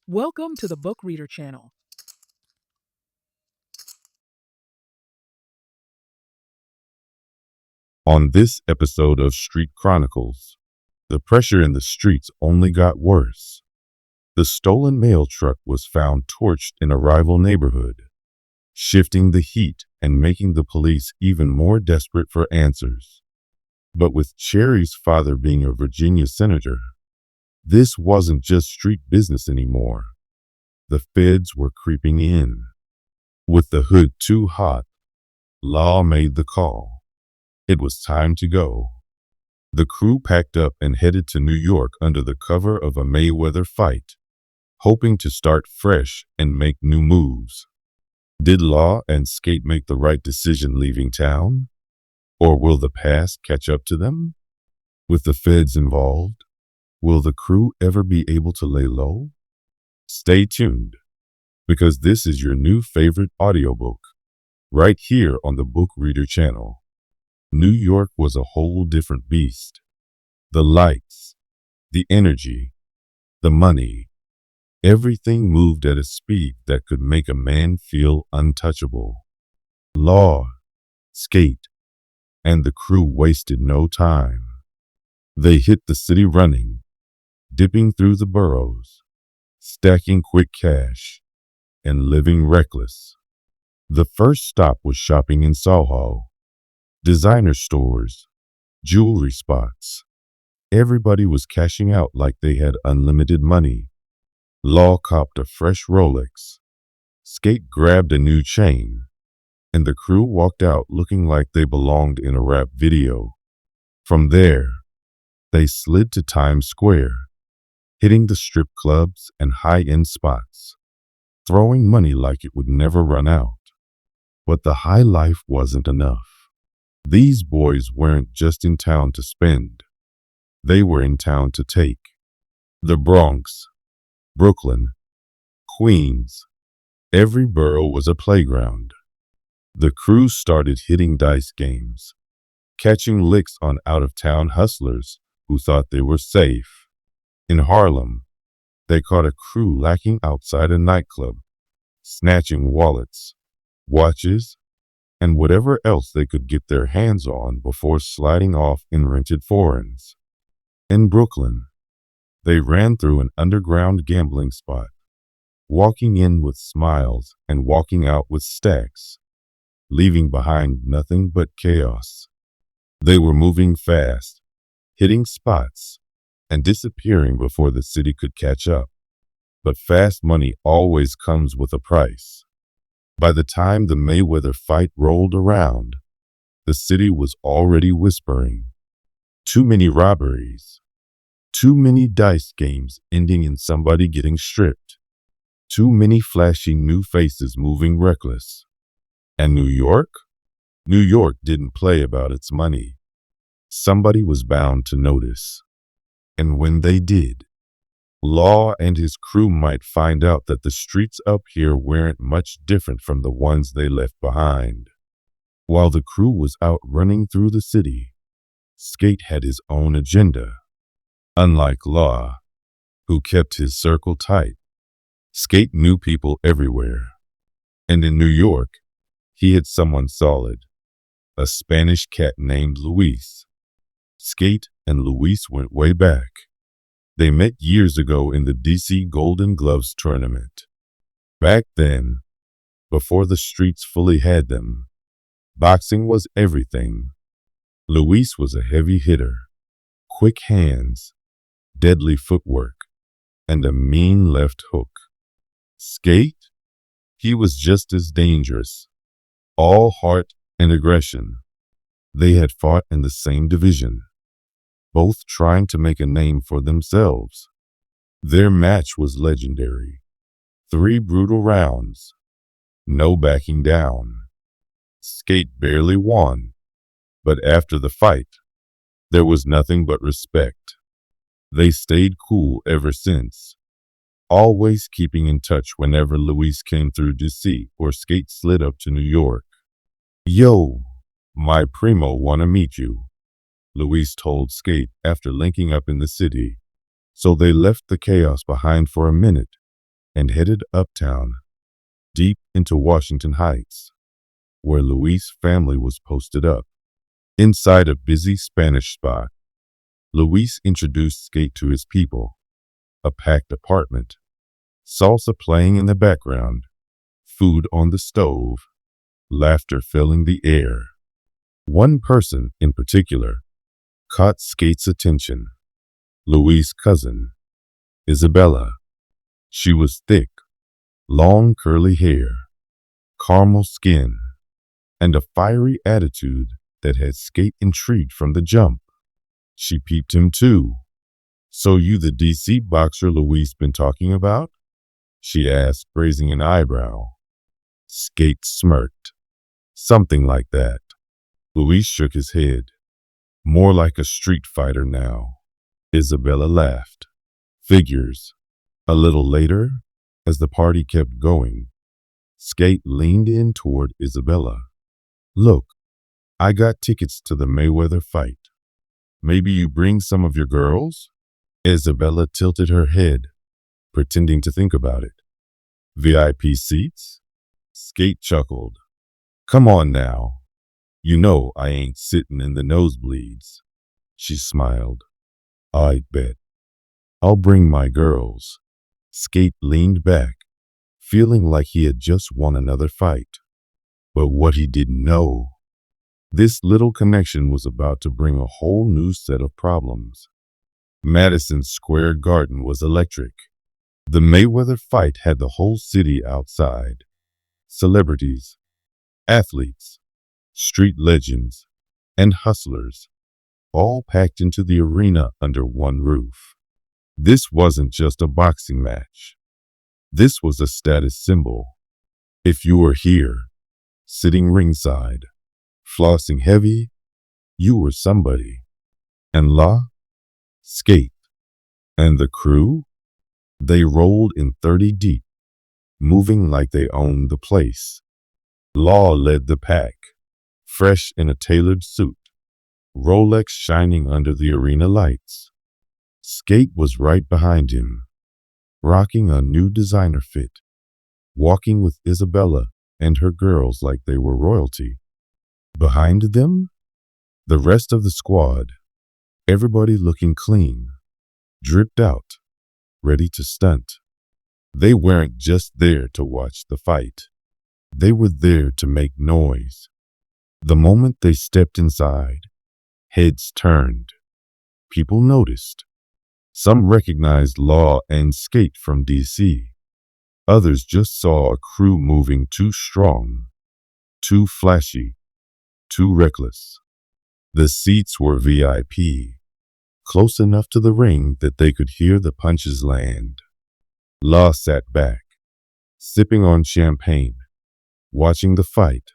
Welcome to the Book Reader channel. On this episode of Street Chronicles, the pressure in the streets only got worse. The stolen mail truck was found torched in a rival neighborhood, shifting the heat and making the police even more desperate for answers. But with Cherry's father being a Virginia senator, this wasn't just street business anymore. The feds were creeping in. With the hood too hot, Law made the call. It was time to go. The crew packed up and headed to New York under the cover of a Mayweather fight, hoping to start fresh and make new moves. Did Law and Skate make the right decision leaving town? Or will the past catch up to them? With the feds involved, will the crew ever be able to lay low? Stay tuned, because this is your new favorite audiobook, right here on the Book Reader channel. New York was a whole different beast. The lights, the energy, the money, everything moved at a speed that could make a man feel untouchable. Law, Skate, and the crew wasted no time. They hit the city running, dipping through the boroughs, stacking quick cash, and living reckless. The first stop was shopping in Soho. Designer stores, jewelry spots. Everybody was cashing out like they had unlimited money. Law copped a fresh Rolex. Skate grabbed a new chain, and the crew walked out looking like they belonged in a rap video. From there, they slid to Times Square, hitting the strip clubs and high-end spots, throwing money like it would never run out. But the high life wasn't enough. These boys weren't just in town to spend. They were in town to take. The Bronx, Brooklyn, Queens, every borough was a playground. The crew started hitting dice games, catching licks on out-of-town hustlers who thought they were safe. In Harlem, they caught a crew lacking outside a nightclub, snatching wallets, watches, and whatever else they could get their hands on before sliding off in rented foreigns. In Brooklyn, they ran through an underground gambling spot, walking in with smiles and walking out with stacks, leaving behind nothing but chaos. They were moving fast, hitting spots, and disappearing before the city could catch up. But fast money always comes with a price. By the time the Mayweather fight rolled around, the city was already whispering. Too many robberies. Too many dice games ending in somebody getting stripped. Too many flashing new faces moving reckless. And New York? New York didn't play about its money. Somebody was bound to notice. And when they did, Law and his crew might find out that the streets up here weren't much different from the ones they left behind. While the crew was out running through the city, Skate had his own agenda. Unlike Law, who kept his circle tight, Skate knew people everywhere. And in New York, he had someone solid, a Spanish cat named Luis. Skate and Luis went way back. They met years ago in the DC Golden Gloves tournament. Back then, before the streets fully had them, boxing was everything. Luis was a heavy hitter, quick hands, deadly footwork, and a mean left hook. Skate? He was just as dangerous, all heart and aggression. They had fought in the same division, both trying to make a name for themselves. Their match was legendary. 3 brutal rounds, no backing down. Skate barely won, but after the fight, there was nothing but respect. They stayed cool ever since, always keeping in touch whenever Luis came through DC or Skate slid up to New York. Yo, my primo wanna meet you, Luis told Skate after linking up in the city. So they left the chaos behind for a minute and headed uptown, deep into Washington Heights, where Luis' family was posted up. Inside a busy Spanish spot, Luis introduced Skate to his people. A packed apartment, salsa playing in the background, food on the stove, laughter filling the air. One person in particular caught Skate's attention. Luis' cousin, Isabella. She was thick, long curly hair, caramel skin, and a fiery attitude that had Skate intrigued from the jump. She peeped him too. "So you the DC boxer Luis been talking about?" she asked, raising an eyebrow. Skate smirked. "Something like that." Luis shook his head. "More like a street fighter now." Isabella laughed. "Figures." A little later, as the party kept going, Skate leaned in toward Isabella. "Look, I got tickets to the Mayweather fight. Maybe you bring some of your girls?" Isabella tilted her head, pretending to think about it. "VIP seats?" Skate chuckled. "Come on now. You know I ain't sitting in the nosebleeds." She smiled. "I bet. I'll bring my girls." Skate leaned back, feeling like he had just won another fight. But what he didn't know, this little connection was about to bring a whole new set of problems. Madison Square Garden was electric. The Mayweather fight had the whole city outside. Celebrities, athletes, street legends, and hustlers, all packed into the arena under one roof. This wasn't just a boxing match. This was a status symbol. If you were here, sitting ringside, flossing heavy, you were somebody. And Skate, and the crew, they rolled in 30 deep, moving like they owned the place. Law led the pack, fresh in a tailored suit, Rolex shining under the arena lights. Skate was right behind him, rocking a new designer fit, walking with Isabella and her girls like they were royalty. Behind them, the rest of the squad, everybody looking clean, dripped out, ready to stunt. They weren't just there to watch the fight. They were there to make noise. The moment they stepped inside, heads turned. People noticed. Some recognized Law and Skate from DC. Others just saw a crew moving too strong, too flashy, too reckless. The seats were VIP, close enough to the ring that they could hear the punches land. Law sat back, sipping on champagne, watching the fight,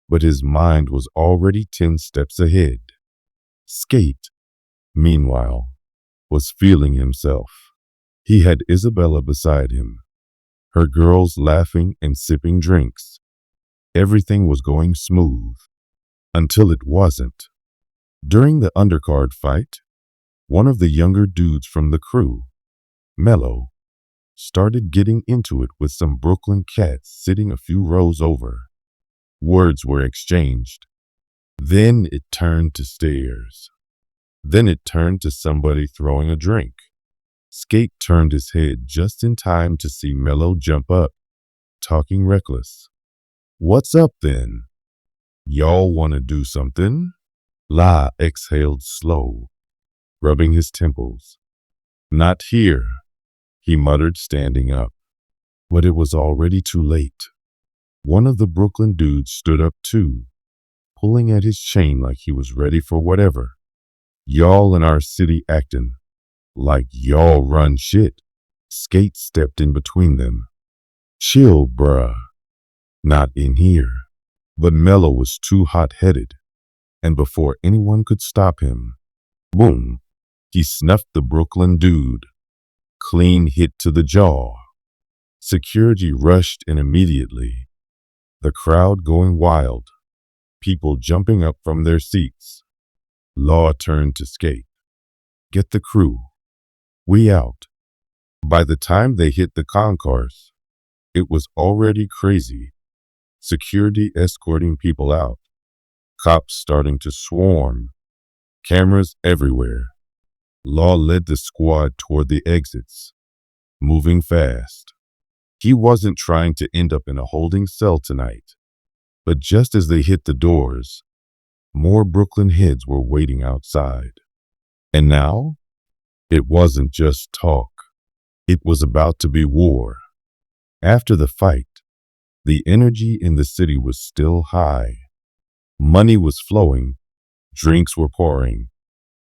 but his mind was already 10 steps ahead. Skate, meanwhile, was feeling himself. He had Isabella beside him, her girls laughing and sipping drinks. Everything was going smooth, until it wasn't. During the undercard fight, one of the younger dudes from the crew, Mello, started getting into it with some Brooklyn cats sitting a few rows over. Words were exchanged. Then it turned to stares. Then it turned to somebody throwing a drink. Skate turned his head just in time to see Mello jump up, talking reckless. "What's up then? Y'all want to do something?" La exhaled slow, rubbing his temples. "Not here," he muttered, standing up. But it was already too late. One of the Brooklyn dudes stood up too, pulling at his chain like he was ready for whatever. "Y'all in our city acting like y'all run shit." Skate stepped in between them. "Chill, bruh. Not in here." But Mello was too hot-headed, and before anyone could stop him, boom, he snuffed the Brooklyn dude. Clean hit to the jaw. Security rushed in immediately, the crowd going wild, people jumping up from their seats. Law turned to Skate. "Get the crew. We out." By the time they hit the concourse, it was already crazy. Security escorting people out, cops starting to swarm, cameras everywhere. Law led the squad toward the exits, moving fast. He wasn't trying to end up in a holding cell tonight, but just as they hit the doors, more Brooklyn heads were waiting outside. And now, it wasn't just talk. It was about to be war. After the fight, the energy in the city was still high. Money was flowing, drinks were pouring,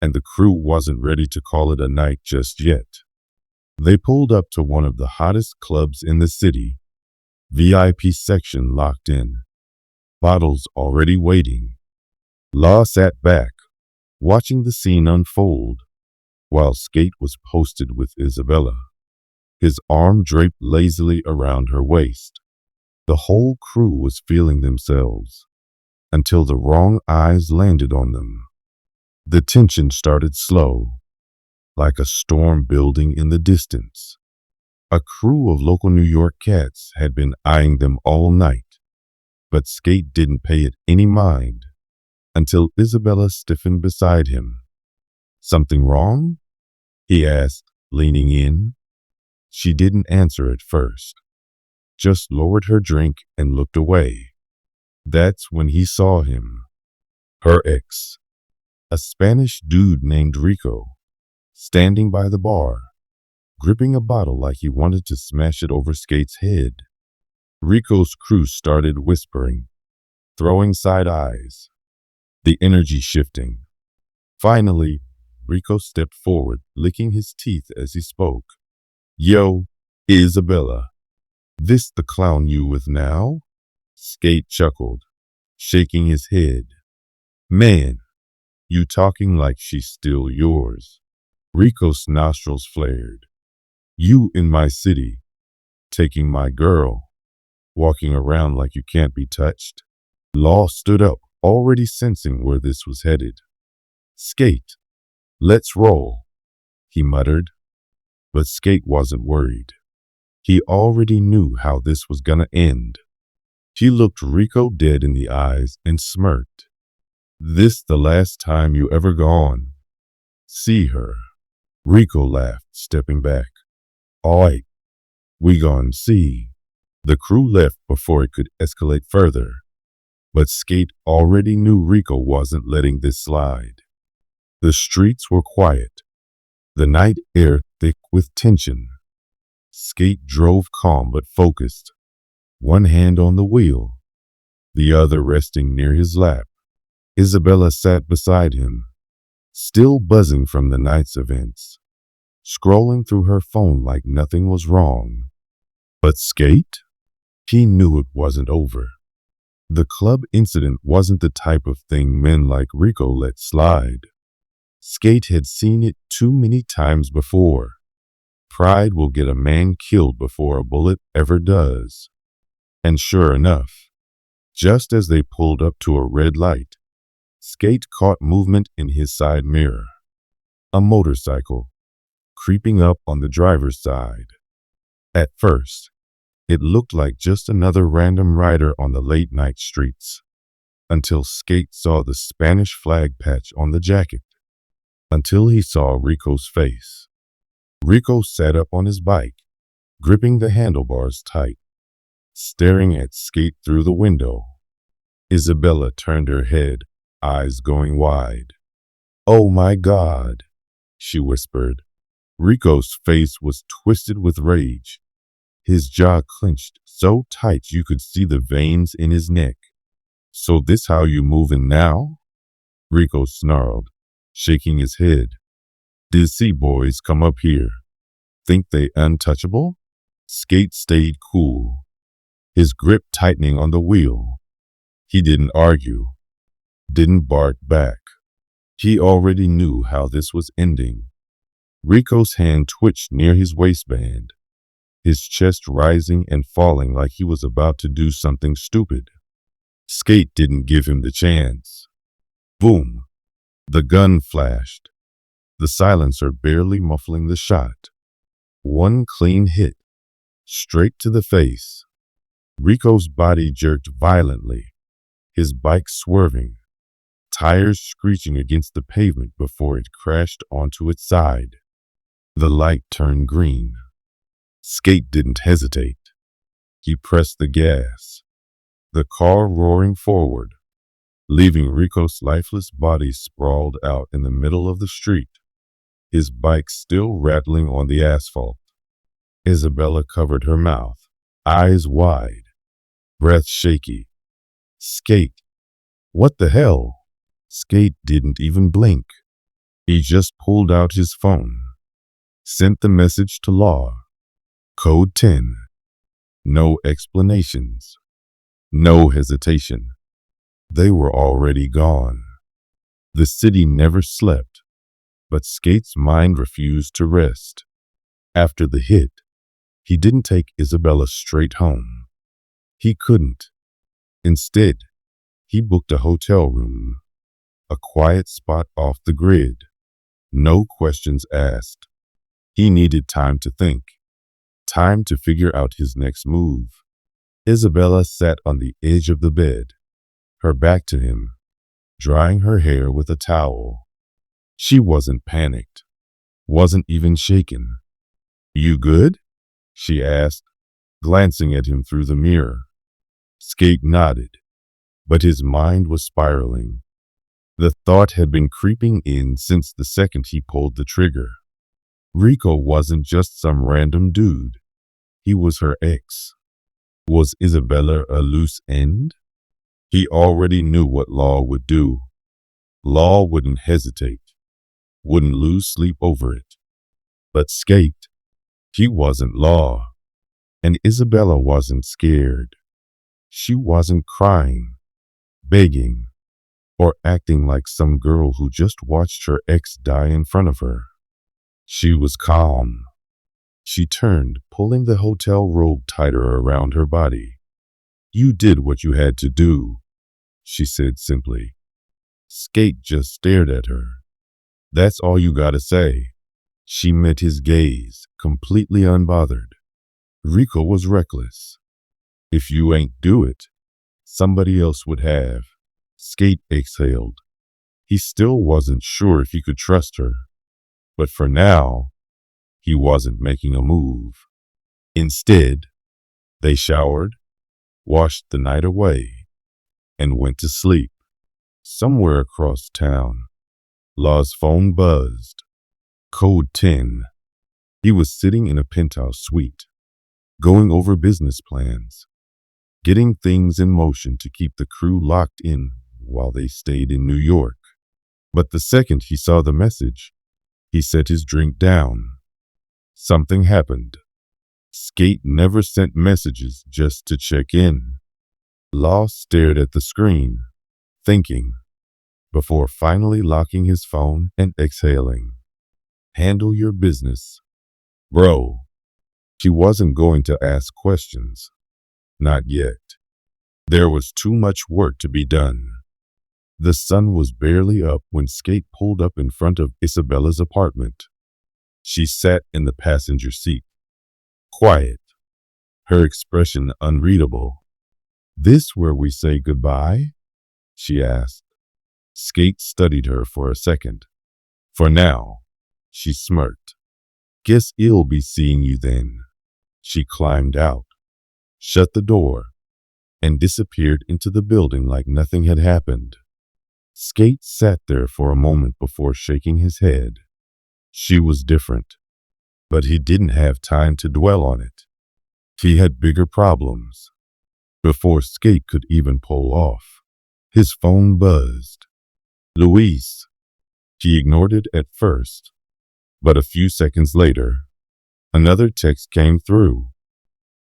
and the crew wasn't ready to call it a night just yet. They pulled up to one of the hottest clubs in the city, VIP section locked in, bottles already waiting. Law sat back, watching the scene unfold, while Skate was posted with Isabella, his arm draped lazily around her waist. The whole crew was feeling themselves, until the wrong eyes landed on them. The tension started slow, like a storm building in the distance. A crew of local New York cats had been eyeing them all night, but Skate didn't pay it any mind until Isabella stiffened beside him. "Something wrong?" he asked, leaning in. She didn't answer at first, just lowered her drink and looked away. That's when he saw him. Her ex, a Spanish dude named Rico, standing by the bar, gripping a bottle like he wanted to smash it over Skate's head. Rico's crew started whispering, throwing side eyes, the energy shifting. Finally, Rico stepped forward, licking his teeth as he spoke. "Yo, Isabella, this the clown you with now?" Skate chuckled, shaking his head. "Man, you talking like she's still yours." Rico's nostrils flared. "You in my city, taking my girl, walking around like you can't be touched?" Law stood up, already sensing where this was headed. "Skate, let's roll," he muttered. But Skate wasn't worried. He already knew how this was gonna end. He looked Rico dead in the eyes and smirked. "This the last time you ever gone see her?" Rico laughed, stepping back. "Alright, we gon' see." The crew left before it could escalate further, but Skate already knew Rico wasn't letting this slide. The streets were quiet, the night air thick with tension. Skate drove calm but focused, one hand on the wheel, the other resting near his lap. Isabella sat beside him, still buzzing from the night's events, scrolling through her phone like nothing was wrong. But Skate? He knew it wasn't over. The club incident wasn't the type of thing men like Rico let slide. Skate had seen it too many times before. Pride will get a man killed before a bullet ever does. And sure enough, just as they pulled up to a red light, Skate caught movement in his side mirror. A motorcycle, creeping up on the driver's side. At first, it looked like just another random rider on the late-night streets, until Skate saw the Spanish flag patch on the jacket, until he saw Rico's face. Rico sat up on his bike, gripping the handlebars tight, staring at Skate through the window. Isabella turned her head, eyes going wide. "Oh my God," she whispered. Rico's face was twisted with rage. His jaw clenched so tight you could see the veins in his neck. "So this how you moving now?" Rico snarled, shaking his head. "These sea boys come up here. Think they untouchable?" Skate stayed cool, his grip tightening on the wheel. He didn't argue, didn't bark back. He already knew how this was ending. Rico's hand twitched near his waistband, his chest rising and falling like he was about to do something stupid. Skate didn't give him the chance. Boom! The gun flashed, the silencer barely muffling the shot. One clean hit, straight to the face. Rico's body jerked violently, his bike swerving, tires screeching against the pavement before it crashed onto its side. The light turned green. Skate didn't hesitate. He pressed the gas, the car roaring forward, leaving Rico's lifeless body sprawled out in the middle of the street, his bike still rattling on the asphalt. Isabella covered her mouth, eyes wide, breath shaky. Skate. What the hell? Skate didn't even blink. He just pulled out his phone, sent the message to Law. Code 10. No explanations. No hesitation. They were already gone. The city never slept, but Skate's mind refused to rest. After the hit, he didn't take Isabella straight home. He couldn't. Instead, he booked a hotel room, a quiet spot off the grid. No questions asked. He needed time to think, time to figure out his next move. Isabella sat on the edge of the bed, her back to him, drying her hair with a towel. She wasn't panicked, wasn't even shaken. "You good?" she asked, glancing at him through the mirror. Skate nodded, but his mind was spiraling. The thought had been creeping in since the second he pulled the trigger. Rico wasn't just some random dude. He was her ex. Was Isabella a loose end? He already knew what Law would do. Law wouldn't hesitate, wouldn't lose sleep over it. But Skate, he wasn't Law. And Isabella wasn't scared. She wasn't crying, begging, or acting like some girl who just watched her ex die in front of her. She was calm. She turned, pulling the hotel robe tighter around her body. "You did what you had to do," she said simply. Skate just stared at her. "That's all you gotta say." She met his gaze, completely unbothered. Rico was reckless. "If you ain't do it, somebody else would have." Skate exhaled. He still wasn't sure if he could trust her. But for now, he wasn't making a move. Instead, they showered, washed the night away, and went to sleep. Somewhere across town, Law's phone buzzed. Code 10. He was sitting in a penthouse suite, going over business plans, getting things in motion to keep the crew locked in while they stayed in New York. But the second he saw the message, he set his drink down. Something happened. Skate never sent messages just to check in. Law stared at the screen, thinking, before finally locking his phone and exhaling. "Handle your business, bro." She wasn't going to ask questions. Not yet. There was too much work to be done. The sun was barely up when Skate pulled up in front of Isabella's apartment. She sat in the passenger seat, quiet, her expression unreadable. "This where we say goodbye?" she asked. Skate studied her for a second. "For now," she smirked. "Guess I'll be seeing you then." She climbed out, shut the door, and disappeared into the building like nothing had happened. Skate sat there for a moment before shaking his head. She was different, but he didn't have time to dwell on it. He had bigger problems. Before Skate could even pull off, his phone buzzed. "Luis." He ignored it at first, but a few seconds later, another text came through.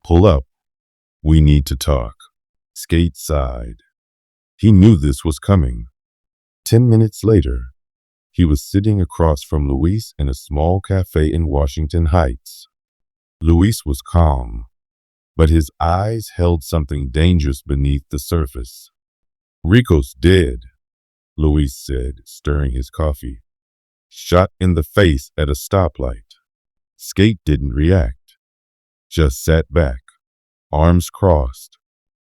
"Pull up. We need to talk." Skate sighed. He knew this was coming. 10 minutes later, he was sitting across from Luis in a small cafe in Washington Heights. Luis was calm, but his eyes held something dangerous beneath the surface. "Rico's dead," Luis said, stirring his coffee. "Shot in the face at a stoplight." Skate didn't react, just sat back, arms crossed.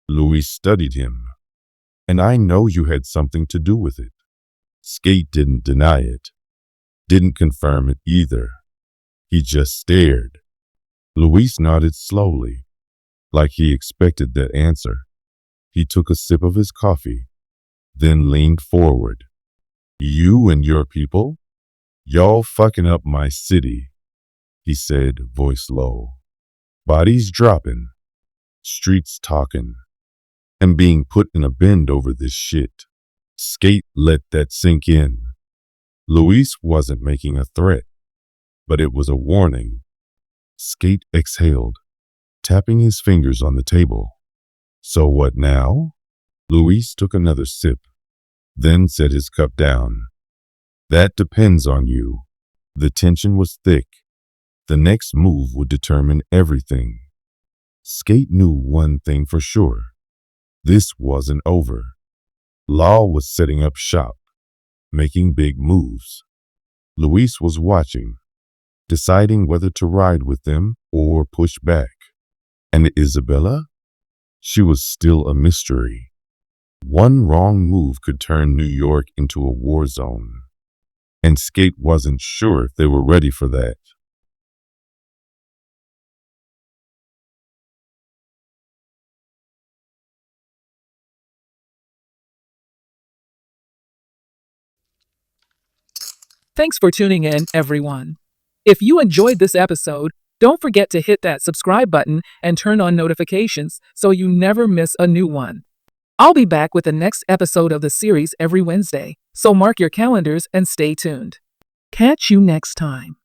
Louis studied him. And I know you had something to do with it. Skate didn't deny it, didn't confirm it either. He just stared. Luis nodded slowly, like he expected that answer. He took a sip of his coffee, then leaned forward. You and your people? Y'all fucking up my city, he said, voice low. Bodies dropping, streets talking, and being put in a bend over this shit. Skate let that sink in. Luis wasn't making a threat, but it was a warning. Skate exhaled, tapping his fingers on the table. So what now? Luis took another sip, then set his cup down. That depends on you. The tension was thick. The next move would determine everything. Skate knew one thing for sure. This wasn't over. Law was setting up shop, making big moves. Luis was watching, deciding whether to ride with them or push back. And Isabella? She was still a mystery. One wrong move could turn New York into a war zone. And Skate wasn't sure if they were ready for that. Thanks for tuning in, everyone. If you enjoyed this episode, don't forget to hit that subscribe button and turn on notifications so you never miss a new one. I'll be back with the next episode of the series every Wednesday, so mark your calendars and stay tuned. Catch you next time.